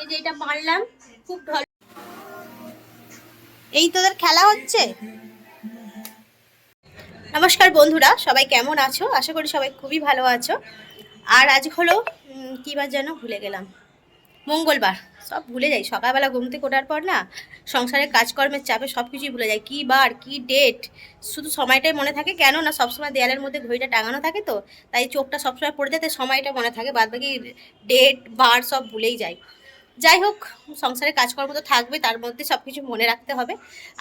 এই যে এটা মারলাম, খুব ঢল। এই তোদের খেলা হচ্ছে। নমস্কার বন্ধুরা, সবাই কেমন আছো? আশা করি সবাই খুবই ভালো আছো। আর আজ হলো কী বার যেন ভুলে গেলাম, মঙ্গলবার। সব ভুলে যাই সকালবেলা ঘুম থেকে ওঠার পর না, সংসারের কাজকর্মের চাপে সব কিছুই ভুলে যাই, কী বার কী ডেট। শুধু সময়টাই মনে থাকে, কেন না সবসময় দেয়ালের মধ্যে ঘড়িটা টাঙানো থাকে, তো তাই চোখটা সবসময় পড়ে যেতে সময়টা মনে থাকে, বাদ বাকি ডেট বার সব ভুলেই যাই। যাই হোক, সংসারের কাজকর্ম তো থাকবে, তার মধ্যে সব কিছু মনে রাখতে হবে।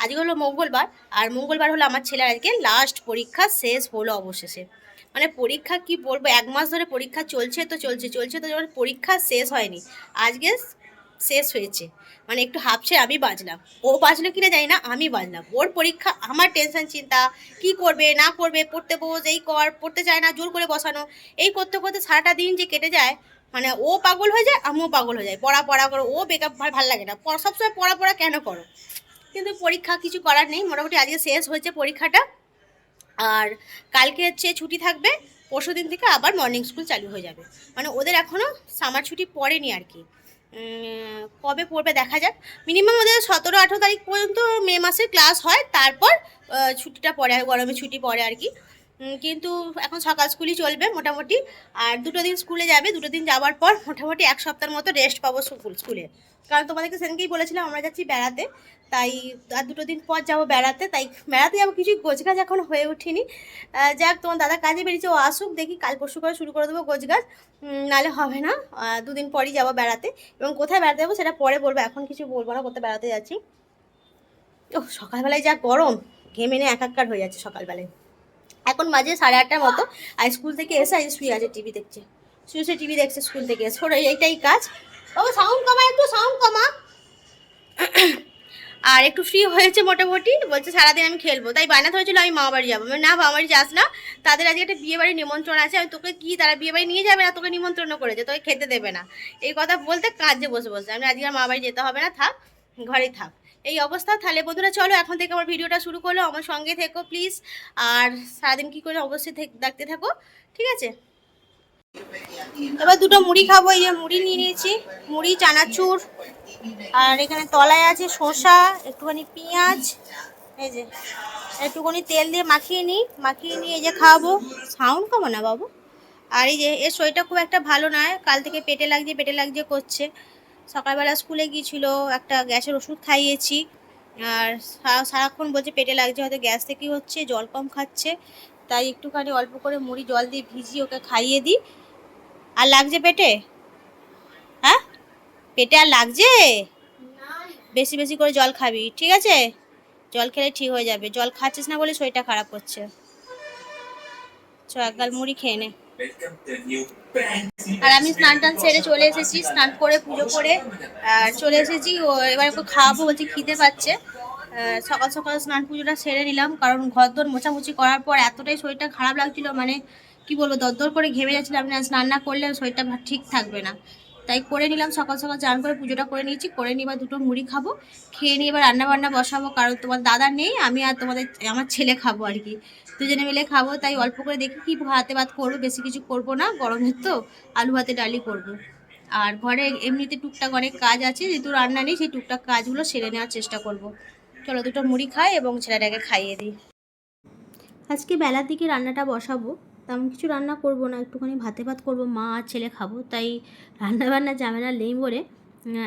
আজকে হলো মঙ্গলবার, আর মঙ্গলবার হলো আমার ছেলের আজকে লাস্ট পরীক্ষা শেষ হলো অবশেষে। মানে পরীক্ষা কি বলবো, 1 মাস ধরে পরীক্ষা চলছে তো চলছে চলছে তো, যখন পরীক্ষা শেষ হয়নি, আজকে শেষ হয়েছে। মানে একটু হাফছে আমি বাজলাম, ও বাজলো কিনা জানি না, আমি বাজলাম। ওর পরীক্ষা, আমার টেনশন চিন্তা, কি করবে না করবে, পড়তে বস, এই কর, পড়তে চায় না, জোর করে বসানো, এই করতে করতে সারাটা দিন যে কেটে যায়। মানে ও পাগল হয়ে যায়, আমিও পাগল হয়ে যায়, পড়া পড়া করো, ও বেকার, ভাল লাগে না, সবসময় পড়া পড়া কেন করো। কিন্তু পরীক্ষা কিছু করার নেই, মোটামুটি আজকে শেষ হয়েছে পরীক্ষাটা। আর কালকে হচ্ছে ছুটি থাকবে, পরশু দিন থেকে আবার মর্নিং স্কুল চালু হয়ে যাবে। মানে ওদের এখনও সামার ছুটি পড়েনি আর কি। কবে পড়বে দেখা যাক। মিনিমাম ওদের 17-18 তারিখ পর্যন্ত মে মাসের ক্লাস হয়, তারপর ছুটিটা পড়ে, গরমের ছুটি পড়ে আর কি। কিন্তু এখন সকাল স্কুলই চলবে মোটামুটি। আর 2 দিন স্কুলে যাবে, 2 দিন যাওয়ার পর মোটামুটি 1 সপ্তাহের মতো রেস্ট পাবো স্কুলে। কারণ তোমাদেরকে সেদিনকেই বলেছিলাম আমরা যাচ্ছি বেড়াতে, তাই আর 2 দিন পর যাবো বেড়াতে, তাই বেড়াতে যাবো, কিছুই গোছগাছ এখন হয়ে ওঠেনি। যাক, তোমার দাদা কাজে বেরিয়েছে, ও আসুক, দেখি কাল পরশু করে শুরু করে দেবো গোছগাছ, নাহলে হবে না। 2 দিন পরই যাবো বেড়াতে, এবং কোথায় বেড়াতে যাবো সেটা পরে বলবো, এখন কিছু বলবো না কোথায় বেড়াতে যাচ্ছি। ও সকালবেলায় যা গরম, ঘেমে নিয়ে একাকার হয়ে যাচ্ছে সকালবেলায়। এখন বাজে 8:30টার মতো, আর স্কুল থেকে এসে আজ শুয়ে আছে, টিভি দেখছে, শুয়ে শুয়ে টিভি দেখছে স্কুল থেকে এসে। ওর এইটাই কাজ। বাবা সাউন্ড কমা, একটু সাউন্ড কমা। আর একটু ফ্রি হয়েছে মোটামুটি, বলছে সারাদিন আমি খেলবো, তাই বায়না ধরেছিল আমি মামা বাড়ি যাবো। না, মামা বাড়ি যাস না, তাদের আজকে একটা বিয়ে বাড়ি নিমন্ত্রণ আছে, আমি তোকে কি, তারা বিয়ে বাড়ি নিয়ে যাবে না, তোকে নিমন্ত্রণ করেছে, তোকে খেতে দেবে না, এই কথা বলতে কাজে বসে বসে। আমি আজকে আর মামা বাড়ি যেতে হবে না, থাক ঘরেই থাক, এই অবস্থা। তাহলে বন্ধুরা চলো এখন থেকে আমার ভিডিওটা শুরু করলো, আমার সঙ্গে থেকো প্লিজ। আর সারাদিন কী করে অবশ্যই দেখতে থাকো, ঠিক আছে। এবার দুটো মুড়ি খাবো, এই যে মুড়ি নিয়ে নিয়েছি, মুড়ি চানাচুর, আর এখানে তলায় আছে শসা, একটুখানি পেঁয়াজ, এই যে একটুখানি তেল দিয়ে মাখিয়ে নিই, মাখিয়ে নিয়ে এই যে খাওয়াবো। সাউন্ড কমো না বাবু। আর এই যে এর শরীরটা খুব একটা ভালো নয়, কাল থেকে পেটে লাগছে পেটে লাগছে করছে। সকালবেলা স্কুলে গিয়েছিল, একটা গ্যাসের ওষুধ খাইয়েছি, আর সারাক্ষণ বলছে পেটে লাগছে, হয়তো গ্যাস থেকেই হচ্ছে, জল কম খাচ্ছে, তাই একটুখানি অল্প করে মুড়ি জল দিয়ে ভিজিয়ে ওকে খাইয়ে দিই। আর লাগছে পেটে? হ্যাঁ, পেটে আর লাগছে? বেশি বেশি করে জল খাবি, ঠিক আছে? জল খেলে ঠিক হয়ে যাবে, জল খাচ্ছিস না বলে শরীরটা খারাপ করছে। চ এক গাল মুড়ি খেয়ে নে। আর আমি স্নান টান সেরে চলে এসেছি, স্নান করে পুজো করে চলে এসেছি। ও এবার একটু খাওয়াবো, বলছি খিদে পাচ্ছে। সকাল সকাল স্নান পুজোটা সেরে নিলাম, কারণ ঘর দোর মোছামুছি করার পর এতটাই শরীরটা খারাপ লাগছিল, মানে কি বলবো, দরদর করে ঘেমে যাচ্ছিলাম, না স্নান না করলে শরীরটা ঠিক থাকবে না। তাই করে নিলাম, সকাল সকাল চান করে পুজোটা করে নিয়েছি, করে নিয়ে এবার দুটো মুড়ি খাবো, খেয়ে নিয়ে এবার রান্না বান্না বসাবো, কারণ তোমার দাদা নেই, আমি আর আমার ছেলে খাবো আর কি, দুজনে মিলে খাবো। তাই অল্প করে দেখি কি ভাতে ভাত করবো, বেশি কিছু করবো না, গরমের তো আলু ভাতে ডালি করবো। আর ঘরে এমনিতে টুকটাক অনেক কাজ আছে, যেহেতু রান্না নেই, সেই টুকটাক কাজগুলো সেরে নেওয়ার চেষ্টা করব। চলো দুটো মুড়ি খাই এবং ছেলেটাকে খাইয়ে দিই। আজকে বেলার দিকে রান্নাটা বসাবো, তেমন কিছু রান্না করব না, একটুখানি ভাতে ভাত করবো, মা আর ছেলে খাবো, তাই রান্নাবান্না ঝামেলা নেই বলে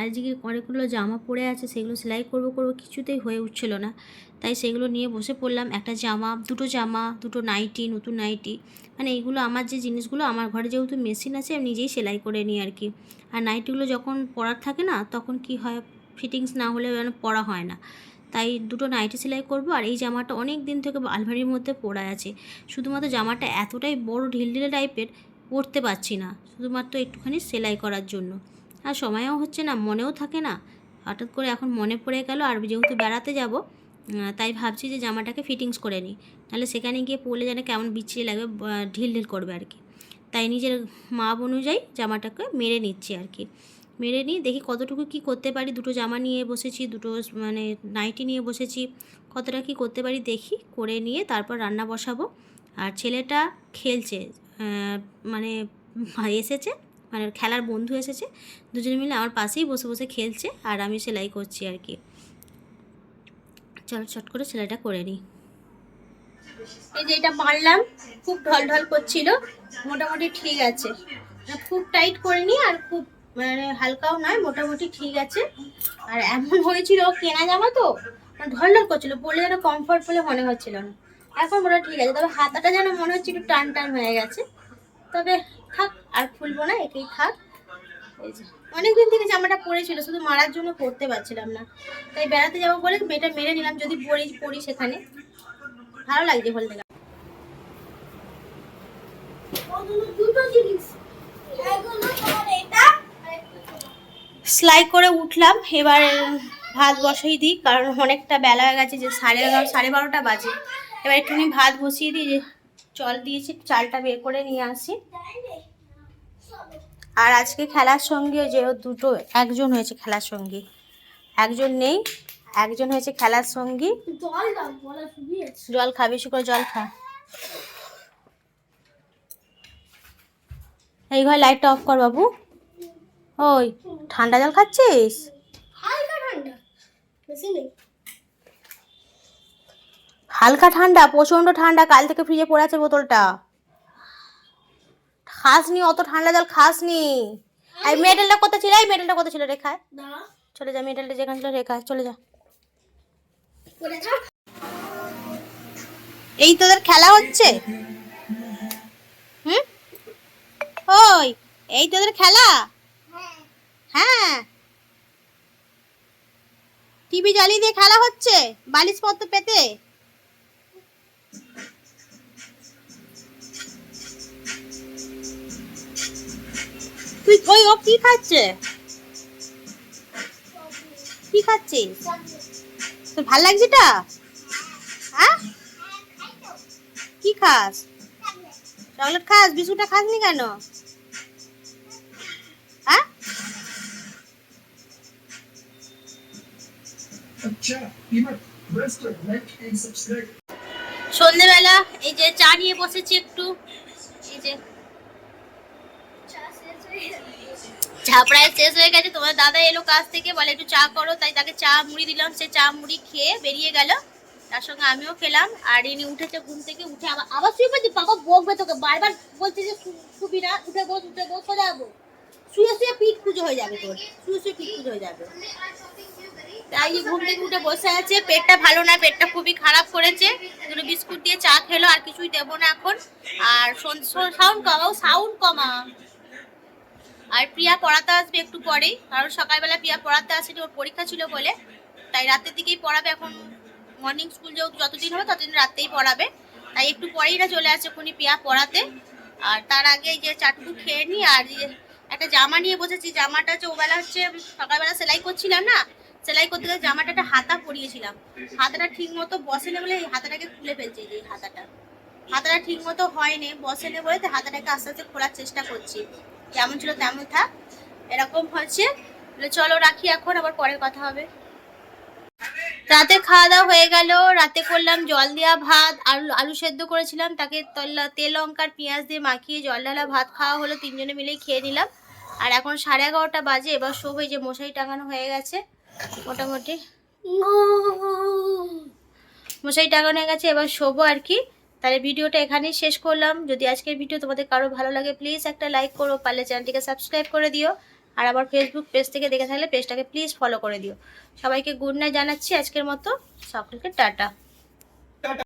আজকে অনেকগুলো জামা পরে আছে, সেগুলো সেলাই করবো কিছুতেই হয়ে উঠছিল না, তাই সেগুলো নিয়ে বসে পড়লাম। একটা জামা, দুটো নাইটি, নতুন নাইটি, মানে এইগুলো আমার যে জিনিসগুলো, আমার ঘরে যেহেতু মেশিন আছে আমি নিজেই সেলাই করে নিই আর কি। আর নাইটিগুলো যখন পরার থাকে না, তখন কি হয়, ফিটিংস না হলে মানে পরা হয় না, তাই দুটো নাইটি সেলাই করব। আর এই জামাটা অনেক দিন থেকে আলমারির মধ্যে পড়ে আছে, শুধুমাত্র জামাটা এতটাই বড় ঢিলঢিলে টাইপের, পরতে পারছি না, শুধুমাত্র একটুখানি সেলাই করার জন্য। আর সময়ও হচ্ছে না, মনেও থাকে না, হঠাৎ করে এখন মনে পড়ে গেল। আর যেহেতু বেড়াতে যাব, তাই ভাবছি যে জামাটাকে ফিটিংস করে নিই, তাহলে সেখানে গিয়ে পরলে যেন কেমন বিচ্ছিরি লাগবে, ঢিল ঢিল করবে আর কি। তাই নিজের মাপ অনুযায়ী জামাটাকে মেরে নিচ্ছি আর কি। মেরে নিই, দেখি কতটুকু কি করতে পারি। দুটো জামা নিয়ে বসেছি, দুটো মানে নাইটি নিয়ে বসেছি, কতটা কি করতে পারি দেখি, করে নিয়ে তারপর রান্না বসাবো। আর ছেলেটা খেলছে, মানে এসেছে, মানে খেলার বন্ধু এসেছে, দুজনে মিলে আমার পাশেই বসে বসে খেলছে আর আমি সেলাই করছি আর কি। চল চট করে সেলাইটা করে নিই। এই যে এটা মারলাম, খুব ঢল করছিল, মোটামুটি ঠিক আছে, খুব টাইট করিনি আর খুব মানে হালকাও নয়, মোটামুটি ঠিক আছে। আর এমন হয়েছিল কেনা জামা তো ঢল করছিল, পরলে যেন কমফর্ট বলে মনে হচ্ছিল না, এখন মোটা ঠিক আছে। তবে হাতাটা যেন মনে হচ্ছে একটু টান টান হয়ে গেছে, তবে থাক, আর খুলবো না, একেই থাক। এই যে অনেকদিন থেকে জামাটা পরেছিল, শুধু মারার জন্য পরতে পারছিলাম না, তাই বেড়াতে যাবো বলে মেয়েটা মেরে নিলাম, যদি পরি সেখানে ভালো লাগছে বলতে। সেলাই করে উঠলাম, এবার ভাত বসিয়ে দিই, কারণ অনেকটা বেলা হয়ে গেছে, যে 11:30 বাজে। এবার একটুখানি ভাত বসিয়ে দিই, যে জল দিয়েছি, চালটা বের করে নিয়ে আসি। আর আজকে খেলার সঙ্গে যে একজন হয়েছে খেলার সঙ্গী, একজন নেই, একজন হয়েছে খেলার সঙ্গী। জল খা, বেশি করে জল খা। এই ঘরে লাইটটা অফ কর বাবু। ওই ঠান্ডা জল খাচ্ছিস? হালকা ঠান্ডা, প্রচন্ড ঠান্ডা, কাল থেকে ফ্রিজে পড়ে আছে বোতলটা। খাসনি অত ঠান্ডা জল, খাসনি। এই মেডেলটা কোথায় ছিল? এই মেডেলটা কোথায় ছিল? রেখায় চলে যা, মেডেলটা যেখানে ছিল রেখায় চলে যা। এই তোদের খেলা হচ্ছে? হুম, ওই এই তোদের খেলা? হ্যাঁ, টিভি জ্বালিয়ে দিয়ে খেলা হচ্ছে বালিশপত্র পেতে। তুই ওই ও কি খাচ্ছে? কি খাচ্ছিস? তোর ভাল লাগছে এটা? হ্যাঁ, কি খাস? চকলেট খাস? বিস্কুটটা খাসনি কেন? হ্যাঁ, সন্ধ্যেবেলা এই যে চা নিয়ে বসেছি একটু। এই যে চা প্রায় শেষ হয়ে গেছে, তোমার দাদা এলো কাজ থেকে, বলে একটু চা করো, তাই তাকে চা মুড়ি দিলাম, সে চা মুড়ি খেয়ে বেরিয়ে গেল, তার সঙ্গে আমিও খেলাম। আর ইনি উঠেছে ঘুম থেকে, উঠে আবার শুয়ে পড়ছি, বাবা বকবে তোকে, বারবার বলছে যে শুবি না, উঠে বস সোজা যাবো, শুয়ে শুয়ে পিঠ পুজো হয়ে যাবে তোর, শুয়ে শুয়ে পিঠ পুজো হয়ে যাবে। তাই ঘুম থেকে উঠে বসে আছে, পেটটা ভালো না, পেটটা খুবই খারাপ করেছে, দুটো বিস্কুট দিয়ে চা খেলো, আর কিছুই দেবো না এখন। আর সাউন্ড কমা। আর প্রিয়া পড়াতে আসবে একটু পরেই, কারণ সকালবেলা প্রিয়া পড়াতে আসেনি, ওর পরীক্ষা ছিল বলে, তাই রাতের দিকেই পড়াবে। এখন মর্নিং স্কুল যতদিন হবে ততদিন রাতেই পড়াবে, তাই একটু পরেই না চলে আসছে এখনই প্রিয়া পড়াতে। আর তার আগে যে চাটুকু খেয়ে নি। আর একটা জামা নিয়ে বসেছি, জামাটা হচ্ছে ওবেলা হচ্ছে সকালবেলা সেলাই করছিলাম না, সেলাই করতে গেলে জামাটা একটা হাতা পরিয়েছিলাম, হাতাটা ঠিক মতো বসেনি বলে এই হাতাটাকে খুলে ফেলছে। যে হাতাটা ঠিক মতো হয়নি, বসেনি বলে হাতাটাকে আস্তে আস্তে খোলার চেষ্টা করছি, যেমন ছিল তেমন থাক, এরকম হচ্ছে। চলো রাখি এখন, আবার পরে কথা হবে। রাতে খাওয়া দাওয়া হয়ে গেল, রাতে করলাম জল দেওয়া ভাত, আলু সেদ্ধ করেছিলাম, তাকে তেল লঙ্কার পেঁয়াজ দিয়ে মাখিয়ে জল ঢালা ভাত খাওয়া হলো, তিনজনে মিলেই খেয়ে নিলাম। আর এখন 11:30 বাজে, এবার শোবো। এই যে মশারি টাঙানো হয়ে গেছে, মোটামুটি মশারি টাঙানো হয়ে গেছে, এবার শোবো আর কি। তাহলে ভিডিওটা এখানেই শেষ করলাম। যদি আজকের ভিডিও তোমাদের কারো ভালো লাগে, প্লিজ একটা লাইক করো, পারলে চ্যানেলটিকে সাবস্ক্রাইব করে দিও। আর আবার ফেসবুক পেজ থেকে দেখে থাকলে পেজটাকে প্লিজ ফলো করে দিও। সবাইকে গুড নাইট জানাচ্ছি আজকের মতো, সকলকে টাটা।